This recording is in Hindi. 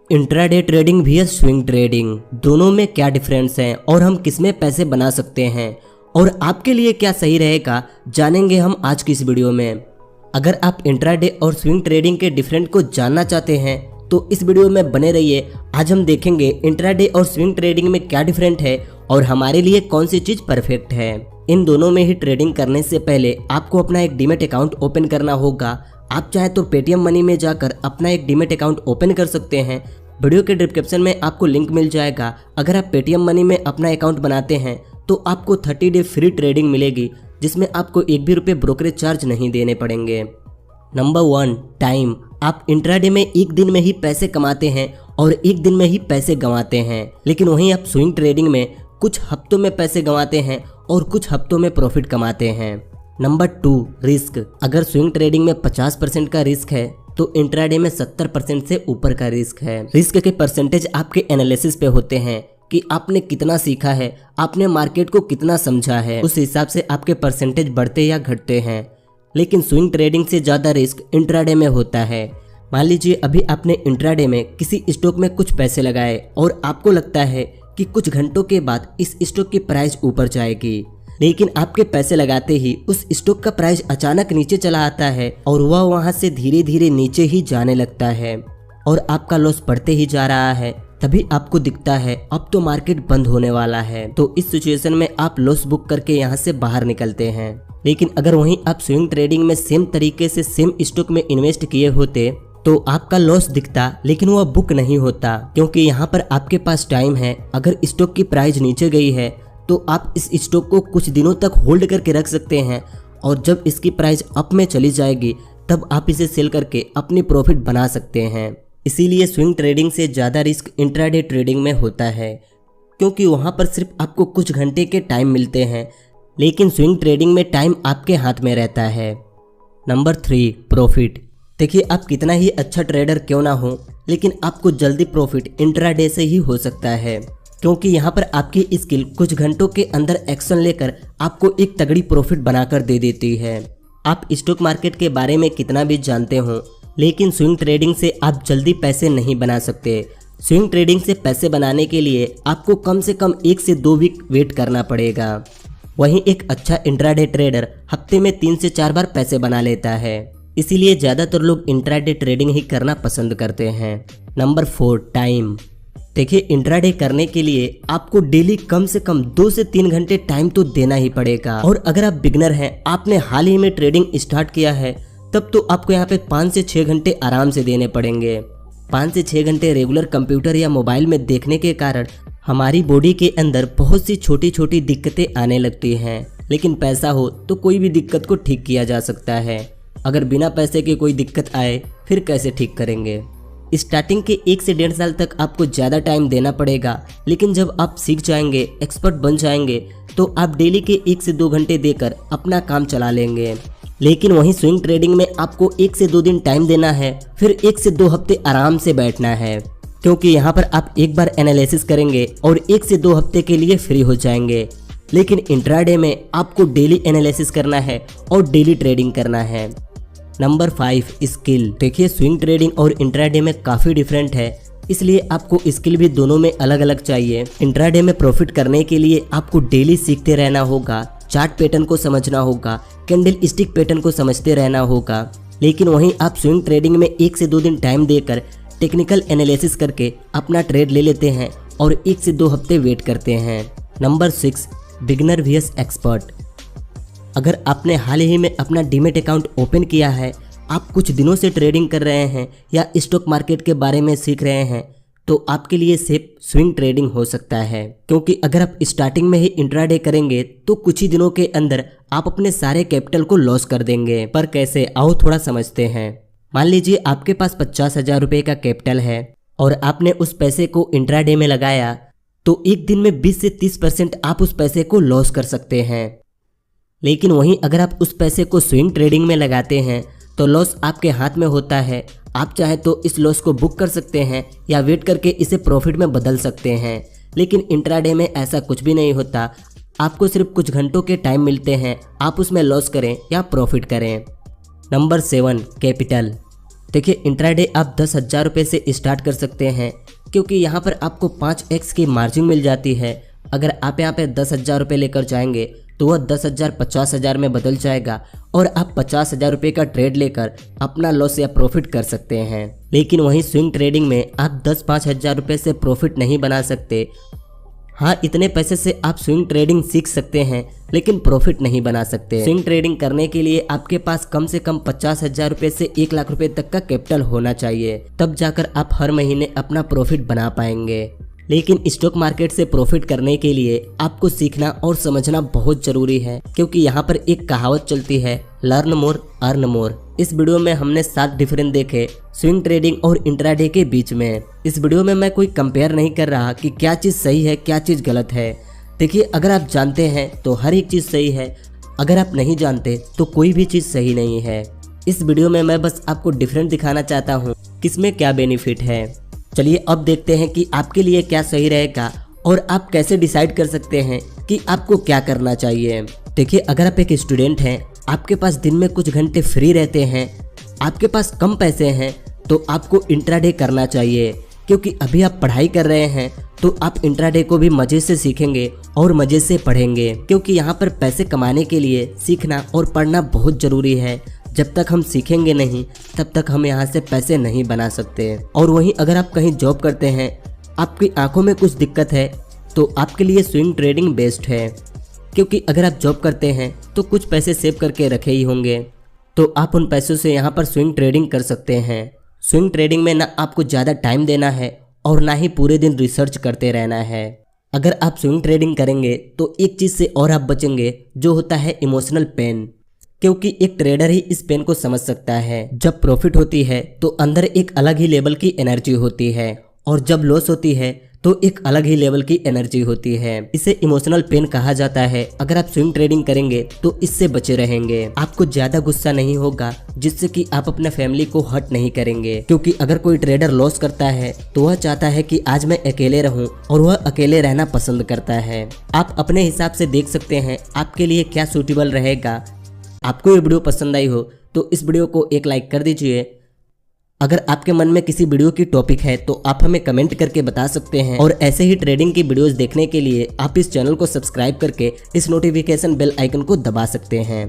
इंट्राडे ट्रेडिंग भी है स्विंग ट्रेडिंग, दोनों में क्या डिफरेंस है और हम किसमें पैसे बना सकते हैं और आपके लिए क्या सही रहेगा जानेंगे हम आज की इस वीडियो में। अगर आप इंट्राडे और स्विंग ट्रेडिंग के डिफरेंट को जानना चाहते हैं तो इस वीडियो में बने रहिए। आज हम देखेंगे इंट्राडे और स्विंग ट्रेडिंग में क्या डिफरेंट है और हमारे लिए कौन सी चीज परफेक्ट है। इन दोनों में ही ट्रेडिंग करने से पहले आपको अपना एक डीमैट अकाउंट ओपन करना होगा। आप चाहे तो पेटीएम मनी में जाकर अपना एक डीमैट अकाउंट ओपन कर सकते हैं। वीडियो के डिस्क्रिप्शन में आपको लिंक मिल जाएगा। अगर आप पेटीएम मनी में अपना अकाउंट बनाते हैं तो आपको 30 डे फ्री ट्रेडिंग मिलेगी, जिसमें आपको एक भी रुपये ब्रोकरेज चार्ज नहीं देने पड़ेंगे। Number 1, time. आप इंट्राडे में एक दिन में ही पैसे कमाते हैं और एक दिन में ही पैसे गंवाते हैं, लेकिन वहीं आप स्विंग ट्रेडिंग में कुछ हफ्तों में पैसे गंवाते हैं और कुछ हफ्तों में प्रॉफिट कमाते हैं। Number 2, risk. अगर स्विंग ट्रेडिंग में 50% का रिस्क है तो इंट्राडे में 70% से ऊपर का रिस्क है। रिस्क के परसेंटेज आपके एनालिसिस पे होते हैं कि आपने कितना सीखा है, आपने मार्केट को कितना समझा है, उस हिसाब से आपके परसेंटेज बढ़ते या घटते हैं। लेकिन स्विंग ट्रेडिंग से ज़्यादा रिस्क इंट्राडे में होता है। मान लीजिए अभी आपने इंट्राडे में किसी स्टॉक में कुछ पैसे लगाए और आपको लगता है कि कुछ घंटों के बाद इस स्टॉक की प्राइस ऊपर जाएगी, लेकिन आपके पैसे लगाते ही उस स्टॉक का प्राइस अचानक नीचे चला आता है और वह वहां से धीरे धीरे नीचे ही जाने लगता है और आपका लॉस बढ़ते ही जा रहा है। तभी आपको दिखता है अब तो मार्केट बंद होने वाला है, तो इस सिचुएशन में आप लॉस बुक करके यहाँ से बाहर निकलते हैं। लेकिन अगर वहीं आप स्विंग ट्रेडिंग में सेम तरीके से सेम स्टॉक में इन्वेस्ट किए होते तो आपका लॉस दिखता, लेकिन वह बुक नहीं होता, क्योंकि यहाँ पर आपके पास टाइम है। अगर स्टॉक की प्राइस नीचे गई है तो आप इस स्टॉक को कुछ दिनों तक होल्ड करके रख सकते हैं और जब इसकी प्राइस अप में चली जाएगी तब आप इसे सेल करके अपनी प्रॉफिट बना सकते हैं। इसीलिए स्विंग ट्रेडिंग से ज़्यादा रिस्क इंट्राडे ट्रेडिंग में होता है, क्योंकि वहाँ पर सिर्फ आपको कुछ घंटे के टाइम मिलते हैं, लेकिन स्विंग ट्रेडिंग में टाइम आपके हाथ में रहता है। Number 3, profit. देखिए, आप कितना ही अच्छा ट्रेडर क्यों ना हो, लेकिन आपको जल्दी प्रॉफिट इंट्राडे से ही हो सकता है, क्योंकि यहाँ पर आपकी स्किल कुछ घंटों के अंदर एक्शन लेकर आपको एक तगड़ी प्रॉफिट बनाकर दे देती है। आप स्टॉक मार्केट के बारे में कितना भी जानते हो, लेकिन स्विंग ट्रेडिंग से आप जल्दी पैसे नहीं बना सकते। स्विंग ट्रेडिंग से पैसे बनाने के लिए आपको कम से कम 1 से 2 वीक वेट करना पड़ेगा। वहीं एक अच्छा इंट्राडे ट्रेडर हफ्ते में 3 से 4 बार पैसे बना लेता है। इसीलिए ज़्यादातर लोग इंट्राडे ट्रेडिंग ही करना पसंद करते हैं। Number 4, time. देखिए, इंट्राडे करने के लिए आपको डेली कम से कम 2 से 3 घंटे टाइम तो देना ही पड़ेगा। और अगर आप बिगनर हैं, आपने हाल ही में ट्रेडिंग स्टार्ट किया है, तब तो आपको यहाँ पे 5 से 6 घंटे आराम से देने पड़ेंगे। 5 से 6 घंटे रेगुलर कंप्यूटर या मोबाइल में देखने के कारण हमारी बॉडी के अंदर बहुत सी छोटी छोटी दिक्कतें आने लगती हैं, लेकिन पैसा हो तो कोई भी दिक्कत को ठीक किया जा सकता है। अगर बिना पैसे के कोई दिक्कत आए फिर कैसे ठीक करेंगे। स्टार्टिंग के 1 से 1.5 साल तक आपको ज़्यादा टाइम देना पड़ेगा, लेकिन जब आप सीख जाएंगे, एक्सपर्ट बन जाएंगे, तो आप डेली के 1 से 2 घंटे देकर अपना काम चला लेंगे। लेकिन वहीं स्विंग ट्रेडिंग में आपको 1 से 2 दिन टाइम देना है, फिर 1 से 2 हफ्ते आराम से बैठना है, क्योंकि यहाँ पर आप एक बार एनालिसिस करेंगे और 1 से 2 हफ्ते के लिए फ्री हो जाएंगे। लेकिन इंट्राडे में आपको डेली एनालिसिस करना है और डेली ट्रेडिंग करना है। Number 5, skill. देखिए, स्विंग ट्रेडिंग और इंट्राडे में काफ़ी डिफरेंट है, इसलिए आपको स्किल भी दोनों में अलग अलग चाहिए। इंट्राडे में प्रॉफिट करने के लिए आपको डेली सीखते रहना होगा, चार्ट पैटर्न को समझना होगा, कैंडल स्टिक पैटर्न को समझते रहना होगा। लेकिन वहीं आप स्विंग ट्रेडिंग में 1 से 2 दिन टाइम देकर टेक्निकल एनालिसिस करके अपना ट्रेड ले लेते हैं और 1 से 2 हफ्ते वेट करते हैं। Number 6, beginner vs expert. अगर आपने हाल ही में अपना डीमैट अकाउंट ओपन किया है, आप कुछ दिनों से ट्रेडिंग कर रहे हैं या स्टॉक मार्केट के बारे में सीख रहे हैं, तो आपके लिए सेफ स्विंग ट्रेडिंग हो सकता है, क्योंकि अगर आप स्टार्टिंग में ही इंट्राडे करेंगे तो कुछ ही दिनों के अंदर आप अपने सारे कैपिटल को लॉस कर देंगे। पर कैसे, आओ थोड़ा समझते हैं। मान लीजिए आपके पास 50,000 रुपये का कैपिटल है और आपने उस पैसे को इंट्राडे में लगाया, तो एक दिन में 20 से 30% आप उस पैसे को लॉस कर सकते हैं। लेकिन वहीं अगर आप उस पैसे को स्विंग ट्रेडिंग में लगाते हैं तो लॉस आपके हाथ में होता है। आप चाहे तो इस लॉस को बुक कर सकते हैं या वेट करके इसे प्रॉफिट में बदल सकते हैं। लेकिन इंट्राडे में ऐसा कुछ भी नहीं होता, आपको सिर्फ कुछ घंटों के टाइम मिलते हैं, आप उसमें लॉस करें या प्रॉफिट करें। Number 7, capital. देखिए इंट्राडे आप 10,000 रुपये से स्टार्ट कर सकते हैं, क्योंकि यहाँ पर आपको 5x की मार्जिन मिल जाती है। अगर आप यहाँ पे 10,000 रुपये लेकर जाएंगे तो वह 10,000 50,000 में बदल जाएगा और आप 50,000 रुपये का ट्रेड लेकर अपना लॉस या प्रॉफिट कर सकते हैं। लेकिन वहीं स्विंग ट्रेडिंग में आप 10-5 हज़ार रुपये से प्रॉफिट नहीं बना सकते। हाँ, इतने पैसे से आप स्विंग ट्रेडिंग सीख सकते हैं, लेकिन प्रॉफिट नहीं बना सकते। स्विंग ट्रेडिंग करने के लिए आपके पास कम से कम 50,000 रुपये से 1 लाख रुपए तक का कैपिटल होना चाहिए, तब जाकर आप हर महीने अपना प्रॉफिट बना पाएंगे। लेकिन स्टॉक मार्केट से प्रॉफिट करने के लिए आपको सीखना और समझना बहुत जरूरी है, क्योंकि यहाँ पर एक कहावत चलती है, लर्न मोर अर्न मोर। इस वीडियो में हमने 7 डिफरेंस देखे स्विंग ट्रेडिंग और इंट्राडे के बीच में। इस वीडियो में मैं कोई कंपेयर नहीं कर रहा कि क्या चीज़ सही है क्या चीज़ गलत है। देखिए, अगर आप जानते हैं तो हर एक चीज़ सही है, अगर आप नहीं जानते तो कोई भी चीज़ सही नहीं है। इस वीडियो में मैं बस आपको डिफरेंट दिखाना चाहता हूँ किसमें क्या बेनिफिट है। चलिए अब देखते हैं कि आपके लिए क्या सही रहेगा और आप कैसे डिसाइड कर सकते हैं कि आपको क्या करना चाहिए। देखिए, अगर आप एक स्टूडेंट हैं, आपके पास दिन में कुछ घंटे फ्री रहते हैं, आपके पास कम पैसे हैं, तो आपको इंट्राडे करना चाहिए, क्योंकि अभी आप पढ़ाई कर रहे हैं तो आप इंट्राडे को भी मज़े से सीखेंगे और मज़े से पढ़ेंगे, क्योंकि यहाँ पर पैसे कमाने के लिए सीखना और पढ़ना बहुत ज़रूरी है। जब तक हम सीखेंगे नहीं तब तक हम यहाँ से पैसे नहीं बना सकते। और वहीं अगर आप कहीं जॉब करते हैं, आपकी आंखों में कुछ दिक्कत है, तो आपके लिए स्विंग ट्रेडिंग बेस्ट है, क्योंकि अगर आप जॉब करते हैं तो कुछ पैसे सेव करके रखे ही होंगे, तो आप उन पैसों से यहाँ पर स्विंग ट्रेडिंग कर सकते हैं। स्विंग ट्रेडिंग में ना आपको ज़्यादा टाइम देना है और ना ही पूरे दिन रिसर्च करते रहना है। अगर आप स्विंग ट्रेडिंग करेंगे तो एक चीज़ से और आप बचेंगे, जो होता है इमोशनल पेन, क्योंकि एक ट्रेडर ही इस पेन को समझ सकता है। जब प्रॉफिट होती है तो अंदर एक अलग ही लेवल की एनर्जी होती है, और जब लॉस होती है तो एक अलग ही लेवल की एनर्जी होती है। इसे इमोशनल पेन कहा जाता है। अगर आप स्विंग ट्रेडिंग करेंगे तो इससे बचे रहेंगे। आपको ज्यादा गुस्सा नहीं होगा, जिससे कि आप अपने फैमिली को हर्ट नहीं करेंगे, क्योंकि अगर कोई ट्रेडर लॉस करता है तो वह चाहता है कि आज मैं अकेले रहूं, और वह अकेले रहना पसंद करता है। आप अपने हिसाब से देख सकते हैं आपके लिए क्या सूटेबल रहेगा। आपको ये वीडियो पसंद आई हो तो इस वीडियो को एक लाइक कर दीजिए। अगर आपके मन में किसी वीडियो की टॉपिक है तो आप हमें कमेंट करके बता सकते हैं, और ऐसे ही ट्रेडिंग की वीडियोस देखने के लिए आप इस चैनल को सब्सक्राइब करके इस नोटिफिकेशन बेल आइकन को दबा सकते हैं।